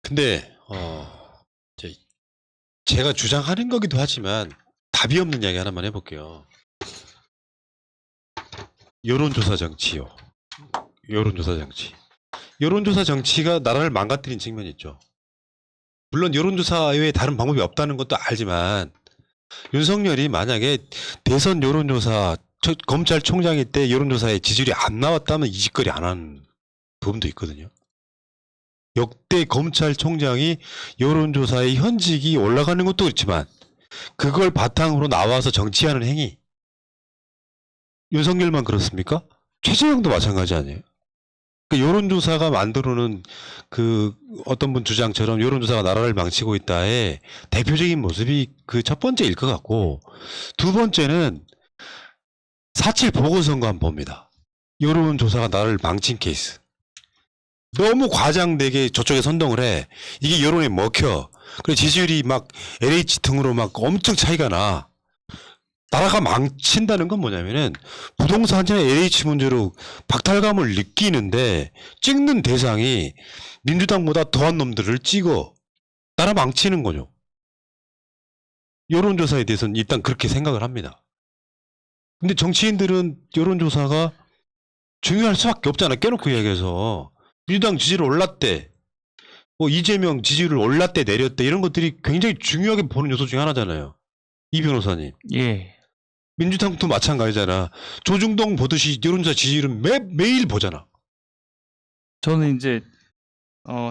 근데 이제 제가 주장하는 거기도 하지만 답이 없는 이야기 하나만 해볼게요. 여론조사 정치요. 여론조사 정치. 여론조사 정치가 나라를 망가뜨린 측면이 있죠. 물론 여론조사 외에 다른 방법이 없다는 것도 알지만 윤석열이 만약에 대선 여론조사 검찰총장일 때 여론조사에 지지율이 안 나왔다면 이 짓거리 안 하는 부분도 있거든요. 역대 검찰총장이 여론조사의 현직이 올라가는 것도 그렇지만 그걸 바탕으로 나와서 정치하는 행위. 윤석열만 그렇습니까? 최재형도 마찬가지 아니에요? 그 여론조사가 만들어놓은 그 어떤 분 주장처럼 여론조사가 나라를 망치고 있다의 대표적인 모습이 그 첫 번째일 것 같고, 두 번째는 4.7 보궐선거 한번 봅니다. 여론조사가 나라를 망친 케이스. 너무 과장되게 저쪽에 선동을 해. 이게 여론에 먹혀. 그래 지지율이 막 LH 등으로 막 엄청 차이가 나. 나라가 망친다는 건 뭐냐면은 부동산이나 LH 문제로 박탈감을 느끼는데 찍는 대상이 민주당보다 더한 놈들을 찍어. 나라 망치는 거죠. 여론조사에 대해서는 일단 그렇게 생각을 합니다. 근데 정치인들은 여론조사가 중요할 수밖에 없잖아. 깨놓고 이야기해서. 민주당 지지율 올랐대. 뭐 이재명 지지율을 올랐대 내렸대. 이런 것들이 굉장히 중요하게 보는 요소 중에 하나잖아요. 이 변호사님. 예. 민주당도 마찬가지잖아. 조중동 보듯이 여론조사 지지율은 매일 보잖아. 저는 이제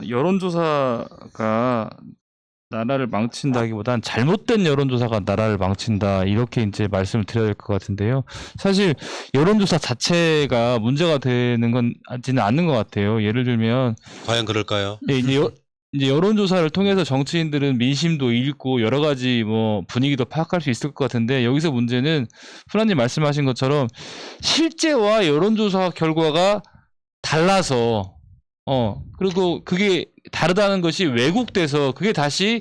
여론조사가 나라를 망친다기보단 잘못된 여론조사가 나라를 망친다 이렇게 이제 말씀을 드려야 될 것 같은데요. 사실 여론조사 자체가 문제가 되는 건지는 않는 것 같아요. 예를 들면 과연 그럴까요? 네, 이제 여론조사를 통해서 정치인들은 민심도 읽고 여러 가지 뭐 분위기도 파악할 수 있을 것 같은데, 여기서 문제는 프라님 말씀하신 것처럼 실제와 여론조사 결과가 달라서 그리고 그게 다르다는 것이 왜곡돼서 그게 다시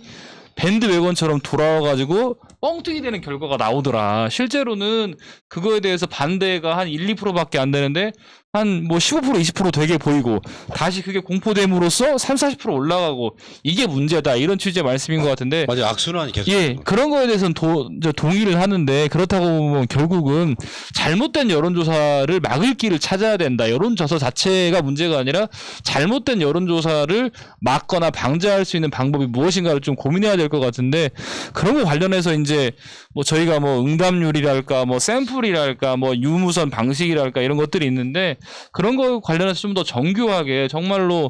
밴드웨건처럼 돌아와가지고 뻥튀기 되는 결과가 나오더라. 실제로는 그거에 대해서 반대가 한 1, 2%밖에 안 되는데 한 뭐 15%, 20% 되게 보이고 다시 그게 공포됨으로써 30, 40% 올라가고 이게 문제다. 이런 취지의 말씀인 것 같은데. 맞아요. 악순환이 계속. 예, 그런 거에 대해서는 동의를 하는데, 그렇다고 보면 결국은 잘못된 여론조사를 막을 길을 찾아야 된다. 여론조사 자체가 문제가 아니라 잘못된 여론조사를 막거나 방지할 수 있는 방법이 무엇인가를 좀 고민해야 될 것 같은데, 그런 거 관련해서 이제 뭐 저희가 뭐 응답률이랄까 뭐 샘플이랄까 뭐 유무선 방식이랄까 이런 것들이 있는데, 그런 거 관련해서 좀 더 정교하게 정말로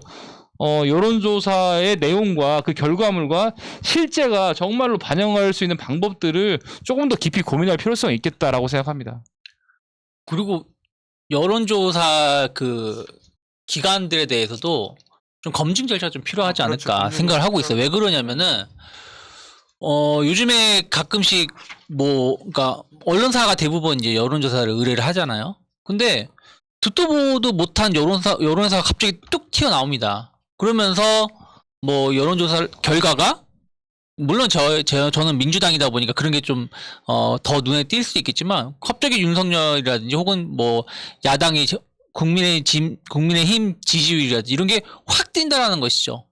여론조사의 내용과 그 결과물과 실제가 정말로 반영할 수 있는 방법들을 조금 더 깊이 고민할 필요성이 있겠다라고 생각합니다. 그리고 여론조사 그 기관들에 대해서도 좀 검증 절차가 좀 필요하지 않을까 그렇죠. 생각을 하고 있어요. 왜 그러냐면은 요즘에 가끔씩 뭐 그러니까 언론사가 대부분 이제 여론조사를 의뢰를 하잖아요. 근데 듣도 보도 못한 여론사가 갑자기 뚝 튀어나옵니다. 그러면서 뭐 여론조사 결과가 물론 저는 민주당이다 보니까 그런 게 좀 더 눈에 띌 수 있겠지만, 갑자기 윤석열이라든지 혹은 뭐 야당의 국민의힘 지지율이라든지 이런 게 확 뛴다라는 것이죠.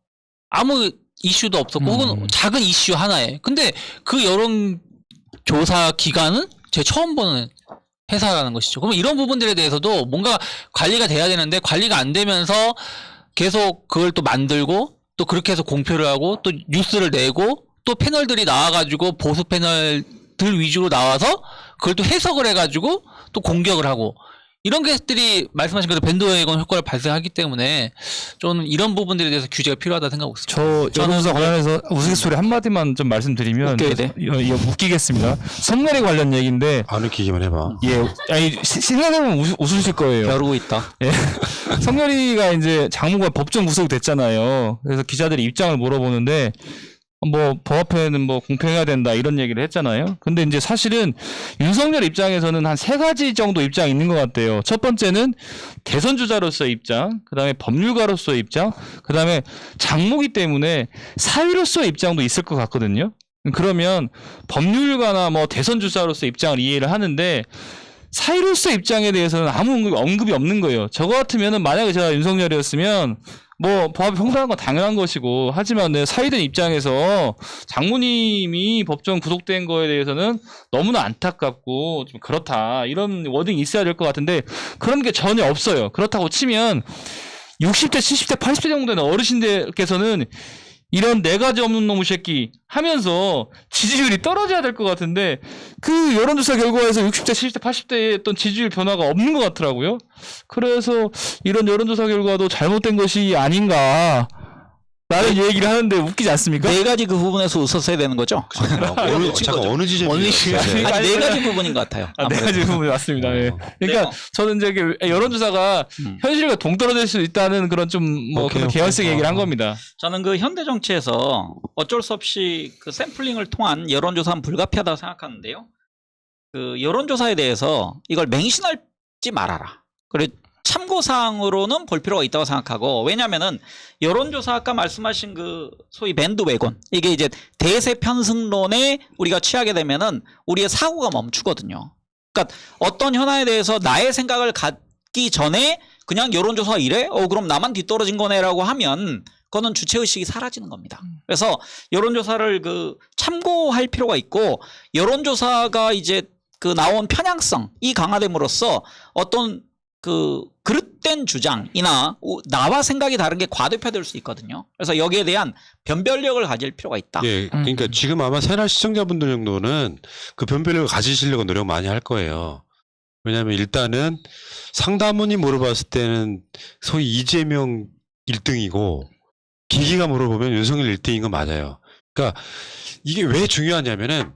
아무 이슈도 없었고 혹은 작은 이슈 하나에. 근데 그 여론조사 기관은 제가 처음 보는 회사라는 것이죠. 그러면 이런 부분들에 대해서도 뭔가 관리가 돼야 되는데, 관리가 안 되면서 계속 그걸 또 만들고 또 그렇게 해서 공표를 하고 또 뉴스를 내고 또 패널들이 나와가지고 보수 패널들 위주로 나와서 그걸 또 해석을 해가지고 또 공격을 하고, 이런 것들이 말씀하신 그대로 밴드웨건 효과를 발생하기 때문에 저는 이런 부분들에 대해서 규제가 필요하다 생각하고 있습니다. 저 여론조사 관련해서 우스갯소리 한마디만 좀 말씀드리면 웃기겠습니다. 성렬이 관련 얘기인데. 안 웃기기만 해봐. 예, 아니 생각해보면 웃으실 거예요. 벼르고 있다. 예. 성렬이가 이제 장모가 법정 구속됐잖아요. 그래서 기자들이 입장을 물어보는데 뭐 법 앞에는 뭐 공평해야 된다 이런 얘기를 했잖아요. 근데 이제 사실은 윤석열 입장에서는 한 세 가지 정도 입장이 있는 것 같아요. 첫 번째는 대선 주자로서의 입장, 그다음에 법률가로서의 입장, 그다음에 장모기 때문에 사위로서의 입장도 있을 것 같거든요. 그러면 법률가나 뭐 대선 주자로서의 입장을 이해를 하는데, 사위로서 입장에 대해서는 아무 언급이 없는 거예요. 저 같으면은 만약에 제가 윤석열이었으면 뭐 법이 평등한 건 당연한 것이고 하지만 네, 사유된 입장에서 장모님이 법정 구속된 거에 대해서는 너무나 안타깝고 좀 그렇다 이런 워딩이 있어야 될 것 같은데 그런 게 전혀 없어요. 그렇다고 치면 60대, 70대, 80대 정도 되는 어르신들께서는 이런 네 가지 없는 놈의 새끼 하면서 지지율이 떨어져야 될 것 같은데 그 여론조사 결과에서 60대, 70대, 80대의 어떤 지지율 변화가 없는 것 같더라고요. 그래서 이런 여론조사 결과도 잘못된 것이 아닌가 라는 얘기를 하는데 웃기지 않습니까? 네 가지 그 부분에서 웃었어야 되는 거죠. 잠깐 어느 지점이에요? 어느 네. 아니, 네 가지 부분인 것 같아요. 아, 네 가지 부분이 맞습니다. 예. 그러니까 저는 이제 이게 여론조사가 현실과 동떨어질 수 있다는 그런 좀 뭐 오케이, 그런 개연성 오케이. 얘기를 한 겁니다. 저는 그 현대 정치에서 어쩔 수 없이 그 샘플링을 통한 여론조사는 불가피하다고 생각하는데요. 그 여론조사에 대해서 이걸 맹신하지 말아라. 그리고 참고사항으로는 볼 필요가 있다고 생각하고 왜냐면은 여론조사 아까 말씀하신 그 소위 밴드웨건 이게 이제 대세 편승론에 우리가 취하게 되면은 우리의 사고가 멈추거든요. 그러니까 어떤 현안에 대해서 나의 생각을 갖기 전에 그냥 여론조사가 이래? 그럼 나만 뒤떨어진 거네라고 하면 그거는 주체의식이 사라지는 겁니다. 그래서 여론조사를 그 참고할 필요가 있고 여론조사가 이제 그 나온 편향성이 강화됨으로써 어떤 그 그릇된 주장이나 나와 생각이 다른 게 과대표될 수 있거든요. 그래서 여기에 대한 변별력을 가질 필요가 있다. 예, 그러니까 지금 아마 새날 시청자분들 정도는 그 변별력을 가지시려고 노력 많이 할 거예요. 왜냐하면 일단은 상담원이 물어봤을 때는 소위 이재명 1등이고 기기가 물어보면 윤석열 1등인 건 맞아요. 그러니까 이게 왜 중요하냐면은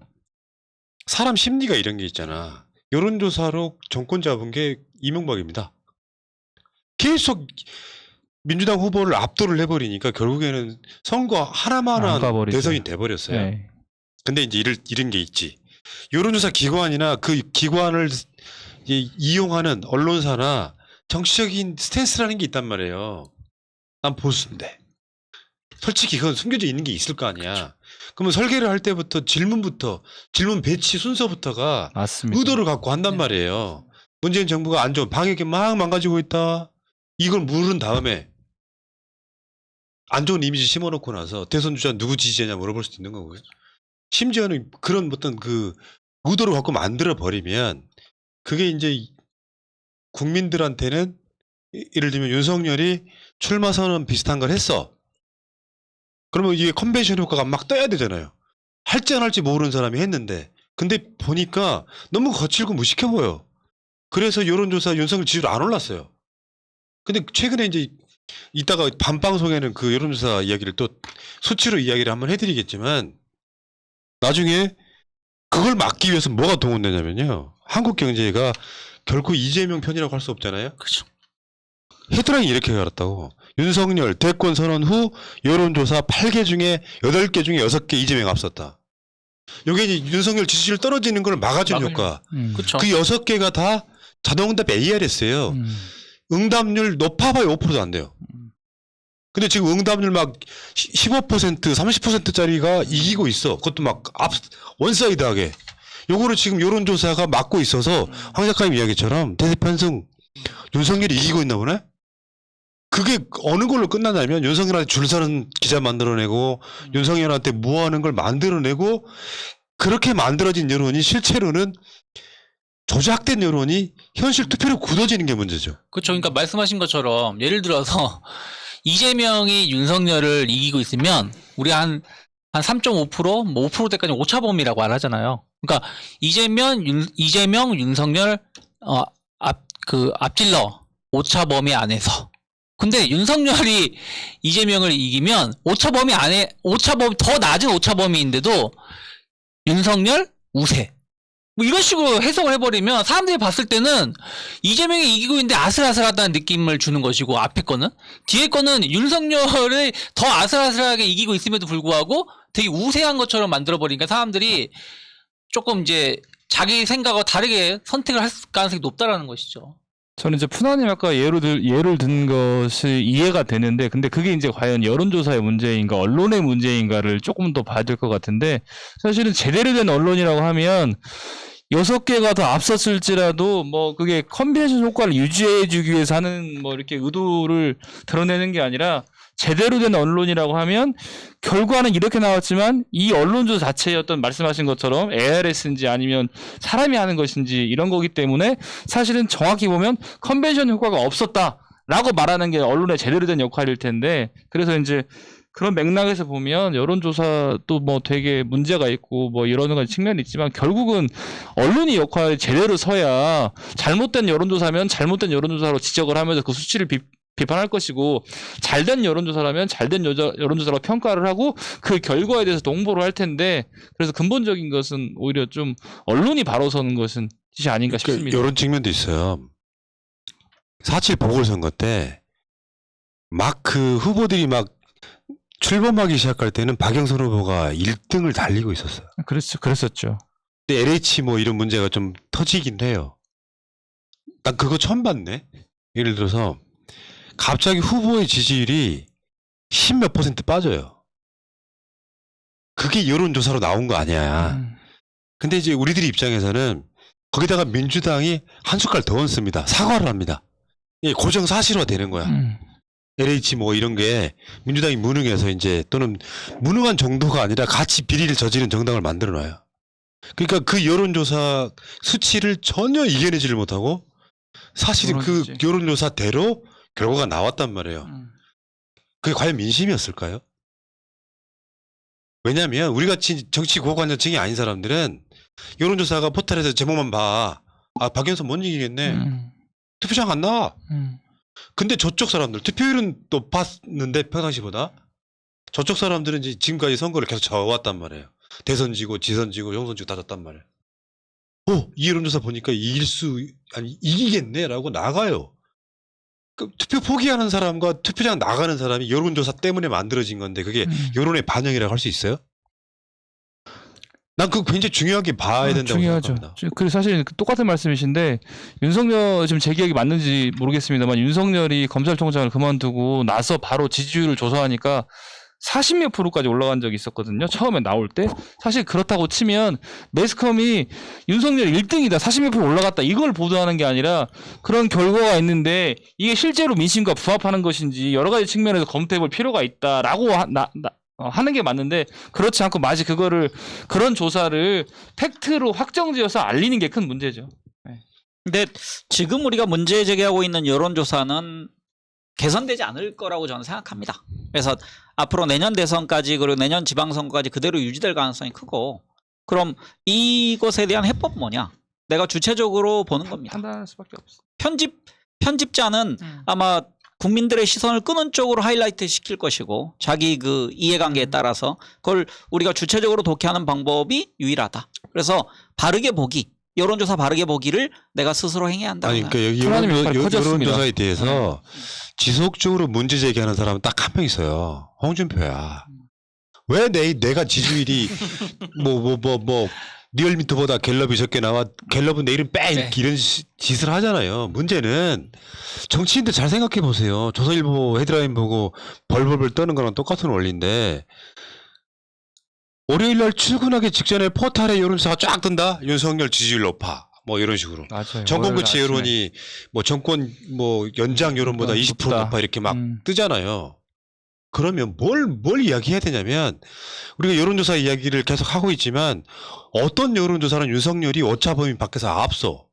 사람 심리가 이런 게 있잖아. 여론조사로 정권 잡은 게 이명박입니다. 계속 민주당 후보를 압도를 해버리니까 결국에는 선거 안 하나만한 가버리죠. 대선이 돼버렸어요. 네. 근데 이제 이런 게 있지. 여론조사 기관이나 그 기관을 이용하는 언론사나 정치적인 스탠스라는 게 있단 말이에요. 난 보수인데. 솔직히 그건 숨겨져 있는 게 있을 거 아니야. 그러면 설계를 할 때부터 질문 배치 순서부터가 맞습니다. 의도를 갖고 한단 말이에요. 문재인 정부가 안 좋은 방역이 막 망가지고 있다. 이걸 물은 다음에 안 좋은 이미지 심어놓고 나서 대선 주자 누구 지지하냐 물어볼 수도 있는 거고요. 심지어는 그런 어떤 그 의도를 갖고 만들어 버리면 그게 이제 국민들한테는 예를 들면 윤석열이 출마 선언 비슷한 걸 했어. 그러면 이게 컨벤션 효과가 막 떠야 되잖아요. 할지 안 할지 모르는 사람이 했는데 근데 보니까 너무 거칠고 무식해 보여. 그래서 여론조사 윤석열 지지율 안 올랐어요. 근데 최근에 이제 이따가 밤방송에는 그 여론조사 이야기를 또 수치로 이야기를 한번 해드리겠지만 나중에 그걸 막기 위해서 뭐가 동원되냐면요. 한국경제가 결코 이재명 편이라고 할 수 없잖아요. 그렇죠. 헤드라인이 이렇게 갈았다고. 윤석열 대권 선언 후 여론조사 8개 중에 8개 중에 6개 이재명 앞섰다. 이게 이제 윤석열 지지율 떨어지는 걸 막아주는 효과. 그렇죠. 그 6개가 다 자동응답 ARS예요. 응답률 높아봐야 5%도 안 돼요. 근데 지금 응답률 막 15%, 30%짜리가 이기고 있어. 그것도 막 원사이드하게. 요거를 지금 여론조사가 막고 있어서 황 작가님 이야기처럼 대세편승 윤석열이 이기고 있나 보네? 그게 어느 걸로 끝나냐면 윤석열한테 줄 서는 기자 만들어내고 윤석열한테 무하는 걸 만들어내고 그렇게 만들어진 여론이 실제로는 조작된 여론이 현실 투표로 굳어지는 게 문제죠. 그렇죠. 그러니까 말씀하신 것처럼 예를 들어서 이재명이 윤석열을 이기고 있으면 우리 한 3.5%, 뭐 5%대까지 오차범위라고 말하잖아요. 그러니까 이재명, 윤석열 앞질러 오차범위 안에서. 근데 윤석열이 이재명을 이기면 오차범위 더 낮은 오차범위인데도 윤석열 우세. 뭐 이런 식으로 해석을 해버리면 사람들이 봤을 때는 이재명이 이기고 있는데 아슬아슬하다는 느낌을 주는 것이고 앞에 거는 뒤에 거는 윤석열을 더 아슬아슬하게 이기고 있음에도 불구하고 되게 우세한 것처럼 만들어버리니까 사람들이 조금 이제 자기 생각과 다르게 선택을 할 가능성이 높다라는 것이죠. 저는 이제 푸나님 아까 예를 든 것이 이해가 되는데, 근데 그게 이제 과연 여론조사의 문제인가, 언론의 문제인가를 조금 더 봐야 될 것 같은데, 사실은 제대로 된 언론이라고 하면 6개가 더 앞섰을지라도 뭐 그게 컨벤션 효과를 유지해주기 위해서 하는 뭐 이렇게 의도를 드러내는 게 아니라 제대로 된 언론이라고 하면 결과는 이렇게 나왔지만 이 언론조 자체의 어떤 말씀하신 것처럼 ARS인지 아니면 사람이 하는 것인지 이런 거기 때문에 사실은 정확히 보면 컨벤션 효과가 없었다라고 말하는 게 언론의 제대로 된 역할일 텐데 그래서 이제 그런 맥락에서 보면 여론조사도 뭐 되게 문제가 있고 뭐 이러는 측면이 있지만 결국은 언론이 역할이 제대로 서야 잘못된 여론조사면 잘못된 여론조사로 지적을 하면서 그 수치를 비판할 것이고 잘된 여론조사라면 잘된 여론조사로 평가를 하고 그 결과에 대해서 홍보를 할 텐데 그래서 근본적인 것은 오히려 좀 언론이 바로 서는 것은 뜻이 아닌가 싶습니다. 이런 측면도 있어요. 4.7 보궐선거 때 막 그 후보들이 막 출범하기 시작할 때는 박영선 후보가 1등을 달리고 있었어요. 그랬었죠. 근데 LH 뭐 이런 문제가 좀 터지긴 해요. 난 그거 처음 봤네. 예를 들어서 갑자기 후보의 지지율이 10몇 % 빠져요. 그게 여론조사로 나온 거 아니야. 근데 이제 우리들 입장에서는 거기다가 민주당이 한 숟갈 더 얹습니다. 사과를 합니다. 예, 고정 사실화 되는 거야. LH 뭐 이런 게 민주당이 무능해서 이제 또는 무능한 정도가 아니라 같이 비리를 저지른 정당을 만들어 놔요. 그러니까 그 여론조사 수치를 전혀 이겨내지를 못하고 사실은 그 여론조사대로 결과가 나왔단 말이에요. 그게 과연 민심이었을까요? 왜냐하면 우리 같이 정치 고관여층이 아닌 사람들은 여론조사가 포털에서 제목만 봐. 아, 박영선 못 이기겠네. 투표장 안 나와. 근데 저쪽 사람들 투표율은 또 봤는데 평상시보다 저쪽 사람들은 이제 지금까지 선거를 계속 져왔단 말이에요. 대선 지고 지선 지고 총선 지고 다 졌단 말이에요. 이 여론조사 보니까 이기겠네라고 나가요. 그 투표 포기하는 사람과 투표장 나가는 사람이 여론조사 때문에 만들어진 건데 그게 여론의 반영이라고 할 수 있어요? 난 그거 굉장히 중요하게 봐야 된다고 생각합니다. 그리고 사실 똑같은 말씀이신데 윤석열 지금 제 기억이 맞는지 모르겠습니다만 윤석열이 검찰총장을 그만두고 나서 바로 지지율을 조사하니까 40몇 %까지 올라간 적이 있었거든요. 처음에 나올 때. 사실 그렇다고 치면 매스컴이 윤석열 1등이다. 40몇 % 올라갔다. 이걸 보도하는 게 아니라 그런 결과가 있는데 이게 실제로 민심과 부합하는 것인지 여러 가지 측면에서 검토해 볼 필요가 있다라고 하는 게 맞는데 그렇지 않고 마치 그런 조사를 팩트로 확정지어서 알리는 게 큰 문제죠. 네. 근데 지금 우리가 문제 제기하고 있는 여론조사는 개선되지 않을 거라고 저는 생각합니다. 그래서 앞으로 내년 대선까지 그리고 내년 지방선거까지 그대로 유지될 가능성이 크고 그럼 이것에 대한 해법 뭐냐? 내가 주체적으로 보는 겁니다. 판단할 수밖에 없어. 편집자는 아마 국민들의 시선을 끄는 쪽으로 하이라이트 시킬 것이고 자기 그 이해관계에 따라서 그걸 우리가 주체적으로 독해하는 방법이 유일하다. 그래서 바르게 보기, 여론조사 바르게 보기를 내가 스스로 행해야 한다고 아니 그러니까 생각합니다. 여론조사에 대해서 지속적으로 문제 제기하는 사람은 딱 한 명 있어요. 홍준표야. 왜 내가 지지율이 리얼미터보다 갤럽이 적게 나와 갤럽은 내일은 빼 이런 짓을 하잖아요. 문제는 정치인들 잘 생각해 보세요. 조선일보 헤드라인 보고 벌벌벌 떠는 거랑 똑같은 원리인데 월요일날 출근하기 직전에 포털에 여론조사가 쫙 뜬다. 윤석열 지지율 높아. 뭐 이런 식으로. 맞아요. 정권 교체 여론이 뭐 정권 뭐 연장 여론보다 20% 높아 이렇게 막 뜨잖아요. 그러면 뭘 이야기해야 되냐면 우리가 여론조사 이야기를 계속 하고 있지만 어떤 여론조사는 윤석열이 오차범위 밖에서 앞서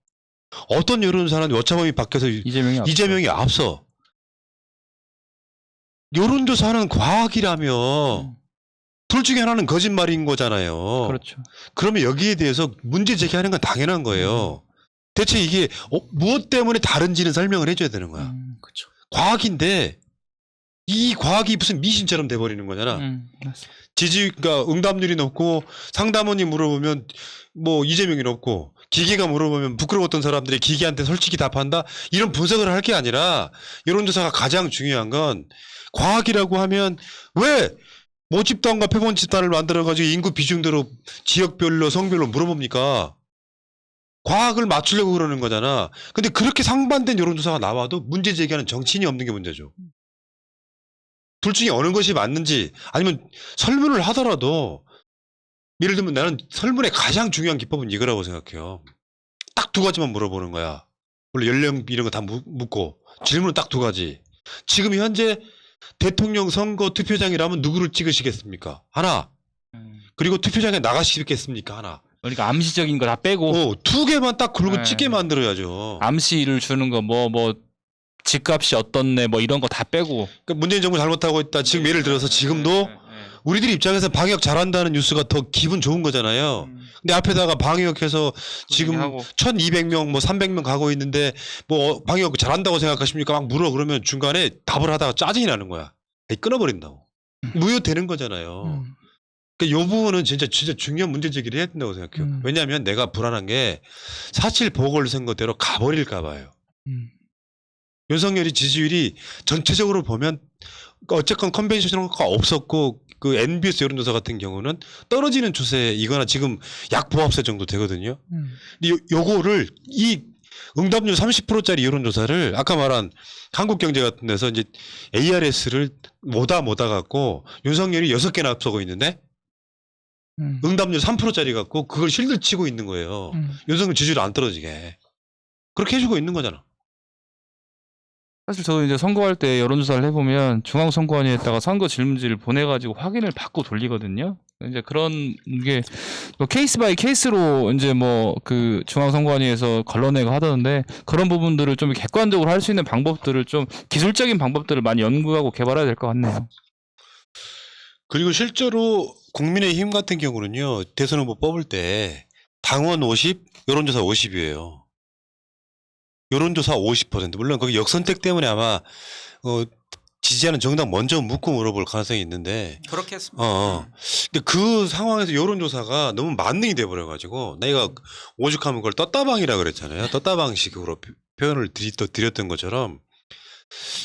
어떤 여론조사는 오차범위 밖에서 이재명이 앞서 여론조사는 과학이라며 둘 중에 하나는 거짓말인 거잖아요. 그렇죠. 그러면 여기에 대해서 문제 제기하는 건 당연한 거예요. 대체 이게 무엇 때문에 다른지는 설명을 해줘야 되는 거야. 그렇죠. 과학인데 이 과학이 무슨 미신처럼 돼버리는 거잖아. 그러니까 응답률이 높고 상담원이 물어보면 뭐 이재명이 높고 기계가 물어보면 부끄러웠던 사람들이 기계한테 솔직히 답한다. 이런 분석을 할 게 아니라 여론조사가 가장 중요한 건 과학이라고 하면 왜 모집단과 표본집단을 만들어가지고 인구 비중대로 지역별로 성별로 물어봅니까? 과학을 맞추려고 그러는 거잖아. 근데 그렇게 상반된 여론조사가 나와도 문제 제기하는 정치인이 없는 게 문제죠. 둘 중에 어느 것이 맞는지 아니면 설문을 하더라도 예를 들면 나는 설문의 가장 중요한 기법은 이거라고 생각해요. 딱 두 가지만 물어보는 거야. 원래 연령 이런 거 다 묻고 질문은 딱 두 가지. 지금 현재 대통령 선거 투표장이라면 누구를 찍으시겠습니까? 하나. 그리고 투표장에 나가시겠습니까? 하나. 그러니까 암시적인 거 다 빼고 2개만 딱 굵고 네. 찌게 만들어야죠. 암시를 주는 거 뭐 집값이 어떻네 뭐 이런 거 다 빼고. 그러니까 문재인 정부 잘못하고 있다. 지금 예를 들어서 지금도 네. 우리들 입장에서 방역 잘한다는 뉴스가 더 기분 좋은 거잖아요. 근데 앞에다가 방역해서 지금 하고. 1200명 뭐 300명 가고 있는데 뭐 방역 잘한다고 생각하십니까? 막 물어 그러면 중간에 답을 하다가 짜증이 나는 거야. 끊어버린다고. 무효되는 거잖아요. 그러니까 이 부분은 진짜 중요한 문제 제기를 해야 된다고 생각해요. 왜냐하면 내가 불안한 게 사실 보궐선거대로 가버릴까 봐요. 윤석열이 지지율이 전체적으로 보면 어쨌건 컨벤셔널가 없었고 그 NBS 여론조사 같은 경우는 떨어지는 추세이거나 지금 약보합세 정도 되거든요. 근데 요거를 이 응답률 30%짜리 여론조사를 아까 말한 한국경제 같은 데서 이제 ARS를 모다 갖고 윤석열이 6개나 앞서고 있는데 응답률 3%짜리 갖고 그걸 실드 치고 있는 거예요. 윤석열 지지율 안 떨어지게. 그렇게 해주고 있는 거잖아. 사실 저도 이제 선거할 때 여론조사를 해보면 중앙선거원에다가 선거 질문지를 보내가지고 확인을 받고 돌리거든요. 이제 그런 게 뭐 케이스 바이 케이스로 이제 뭐 그 중앙선거원에서 걸러내고 하던데 그런 부분들을 좀 객관적으로 할 수 있는 방법들을 좀 기술적인 방법들을 많이 연구하고 개발해야 될 것 같네요. 그리고 실제로 국민의힘 같은 경우는요. 대선 후보 뽑을 때 당원 50, 여론조사 50이에요. 여론조사 50%. 물론 거기 역선택 때문에 아마 지지하는 정당 먼저 묻고 물어볼 가능성이 있는데 그렇게 했습니다. 근데 그 상황에서 여론조사가 너무 만능이 돼버려가지고 내가 오죽하면 그걸 떴다방이라 그랬잖아요. 떴다방식으로 표현을 드렸던 것처럼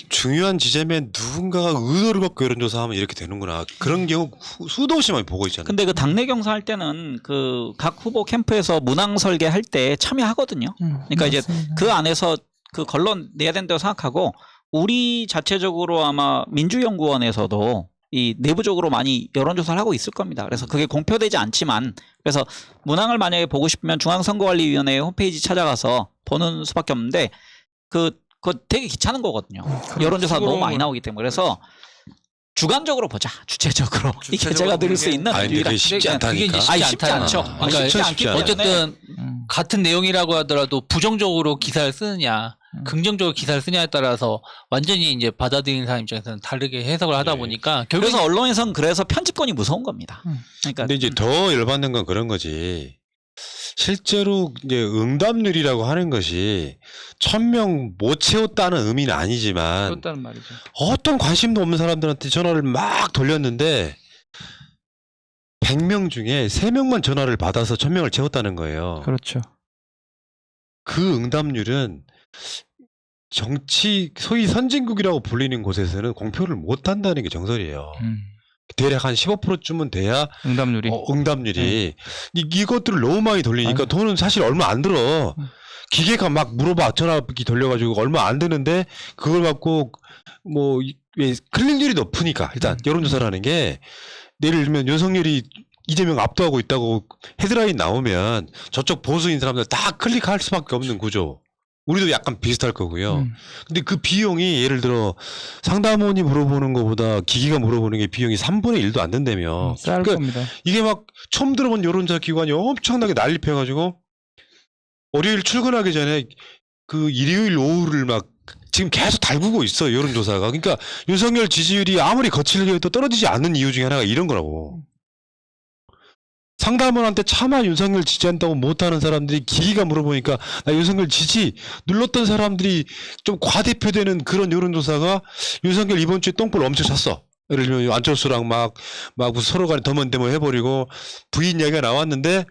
중요한 지점에 누군가가 의도를 갖고 여론조사하면 이렇게 되는구나. 그런 경우 수도 없이 많이 보고 있잖아요. 근데 그 당내 경선 할 때는 그 각 후보 캠프에서 문항 설계할 때 참여하거든요. 그러니까 이제 그 안에서 그 걸러내야 된다고 생각하고 우리 자체적으로 아마 민주연구원에서도 이 내부적으로 많이 여론조사를 하고 있을 겁니다. 그래서 그게 공표되지 않지만 그래서 문항을 만약에 보고 싶으면 중앙선거관리위원회 홈페이지 찾아가서 보는 수밖에 없는데 그거 되게 귀찮은 거거든요. 여론조사 너무 많이 나오기 때문에. 그래서 주관적으로 보자. 주체적으로. 이게 제가 드릴 수 있는 아니, 근데 그게 쉽지 않다니까. 쉽지 않죠. 그러니까 쉽지 않기 때문에. 어쨌든 같은 내용이라고 하더라도 부정적으로 기사를 쓰느냐 긍정적으로 기사를 쓰냐에 따라서 완전히 이제 받아들이는 사람 입장에서는 다르게 해석을 하다 네. 보니까 결국 그래서 언론에서는 그래서 편집권이 무서운 겁니다. 그러니까 근데 이제 더 열받는 건 그런 거지. 실제로 이제 응답률이라고 하는 것이 1000명 못 채웠다는 의미는 아니지만 그렇다는 말이죠. 어떤 관심도 없는 사람들한테 전화를 막 돌렸는데 100명 중에 3명만 전화를 받아서 1000명을 채웠다는 거예요. 그렇죠. 그 응답률은 정치 소위 선진국이라고 불리는 곳에서는 공표를 못 한다는 게 정설이에요. 대략 한 15%쯤은 돼야 응답률이. 응답률이 이것들을 너무 많이 돌리니까 맞아요. 돈은 사실 얼마 안 들어. 기계가 막 물어봐 전화기 돌려가지고 얼마 안 드는데 그걸 갖고 뭐 클릭률이 높으니까 일단 여론조사라는 게 예를 들면 윤석열이 이재명 압도하고 있다고 헤드라인 나오면 저쪽 보수인 사람들 다 클릭할 수밖에 없는 구조. 우리도 약간 비슷할 거고요. 근데 그 비용이 예를 들어 상담원이 물어보는 것보다 기기가 물어보는 게 비용이 3분의 1도 안 된다며. 쌀 그러니까 겁니다. 이게 막 처음 들어본 여론조사 기관이 엄청나게 난립해가지고 월요일 출근하기 전에 그 일요일 오후를 막 지금 계속 달구고 있어 여론조사가. 그러니까 윤석열 지지율이 아무리 거칠게 해도 떨어지지 않는 이유 중에 하나가 이런 거라고. 상담원한테 차마 윤석열 지지한다고 못하는 사람들이 기기가 물어보니까 나 윤석열 지지 눌렀던 사람들이 좀 과대표되는 그런 여론조사가 윤석열 이번 주에 똥볼 엄청 찼어. 예를 들면 안철수랑 막 서로 간에 더먼대모 해버리고 부인 이야기가 나왔는데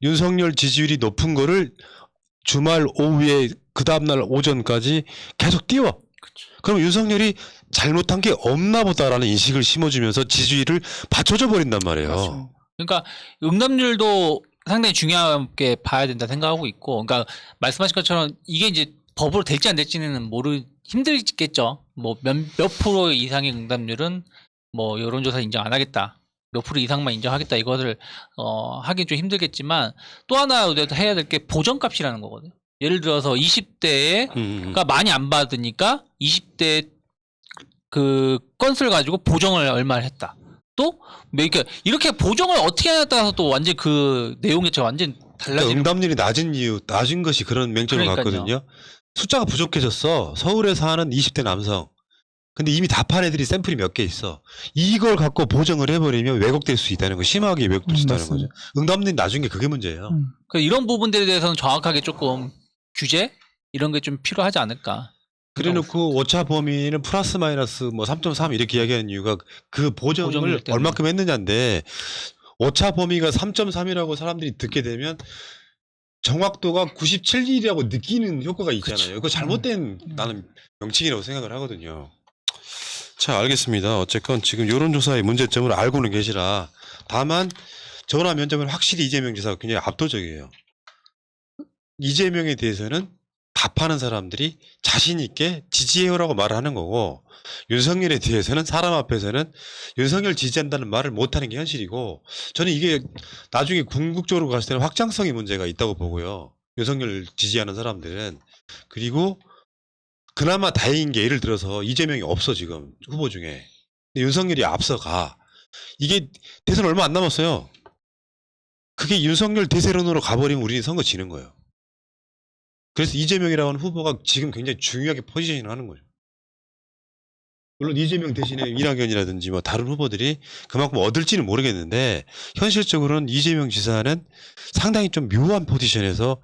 윤석열 지지율이 높은 거를 주말 오후에 그 다음날 오전까지 계속 띄워. 그럼 윤석열이 잘못한 게 없나 보다라는 인식을 심어주면서 지지율을 받쳐줘 버린단 말이에요. 그렇죠. 그러니까 응답률도 상당히 중요하게 봐야 된다 생각하고 있고, 그러니까 말씀하신 것처럼 이게 이제 법으로 될지 안 될지는 힘들겠죠. 뭐 몇 프로 이상의 응답률은 뭐 여론조사 인정 안 하겠다. 몇 프로 이상만 인정하겠다. 이거를 하긴 좀 힘들겠지만 또 하나 해야 될 게 보정값이라는 거거든요. 예를 들어서 20대에 그러니까 많이 안 받으니까 20대 그 건수를 가지고 보정을 얼마를 했다. 또 이렇게 보정을 어떻게 하냐에 따라서 또 완전 그 내용 자체가 완전 그러니까 달라지는. 응답률이 낮은 것이 그런 맹점을 그러니까요. 갖거든요. 숫자가 부족해졌어. 서울에 사는 20대 남성. 근데 이미 답한 애들이 샘플이 몇 개 있어. 이걸 갖고 보정을 해버리면 왜곡될 수 있다는 거, 심하게 왜곡될 수 있다는 거죠. 맞습니다. 응답률이 낮은 게 그게 문제예요. 그 이런 부분들에 대해서는 정확하게 조금 규제 이런 게 좀 필요하지 않을까. 그래놓고 오차 범위는 플러스 마이너스 뭐 3.3 이렇게 이야기하는 이유가 그 보정을 보정률 때문에. 얼마큼 했느냐인데, 오차 범위가 3.3이라고 사람들이 듣게 되면 정확도가 97이라고 느끼는 효과가 있잖아요. 그거 잘못된 나는 명칭이라고 생각을 하거든요. 자, 알겠습니다. 어쨌건 지금 여론조사의 문제점을 알고는 계시라. 다만 전화 면접은 확실히 이재명 지사가 굉장히 압도적이에요. 이재명에 대해서는 답하는 사람들이 자신 있게 지지해요라고 말을 하는 거고, 윤석열에 대해서는 사람 앞에서는 윤석열 지지한다는 말을 못하는 게 현실이고, 저는 이게 나중에 궁극적으로 갔을 때는 확장성의 문제가 있다고 보고요. 윤석열 지지하는 사람들은. 그리고 그나마 다행인 게, 예를 들어서 이재명이 없어 지금 후보 중에. 근데 윤석열이 앞서가. 이게 대선 얼마 안 남았어요. 그게 윤석열 대세론으로 가버리면 우리는 선거 지는 거예요. 그래서 이재명이라고 하는 후보가 지금 굉장히 중요하게 포지셔닝을 하는 거죠. 물론 이재명 대신에 이낙연이라든지 뭐 다른 후보들이 그만큼 얻을지는 모르겠는데, 현실적으로는 이재명 지사는 상당히 좀 묘한 포지션에서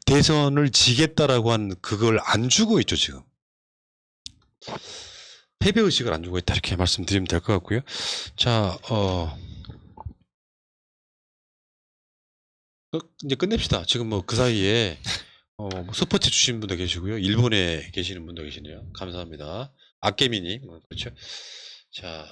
대선을 지겠다라고 한 그걸 안 주고 있죠 지금. 패배의식을 안 주고 있다, 이렇게 말씀드리면 될 것 같고요. 자, 이제 끝냅시다. 지금 뭐 그 사이에 슈퍼챗 주신 분도 계시고요. 일본에 계시는 분도 계시네요. 감사합니다. 아케미님, 그렇죠. 자,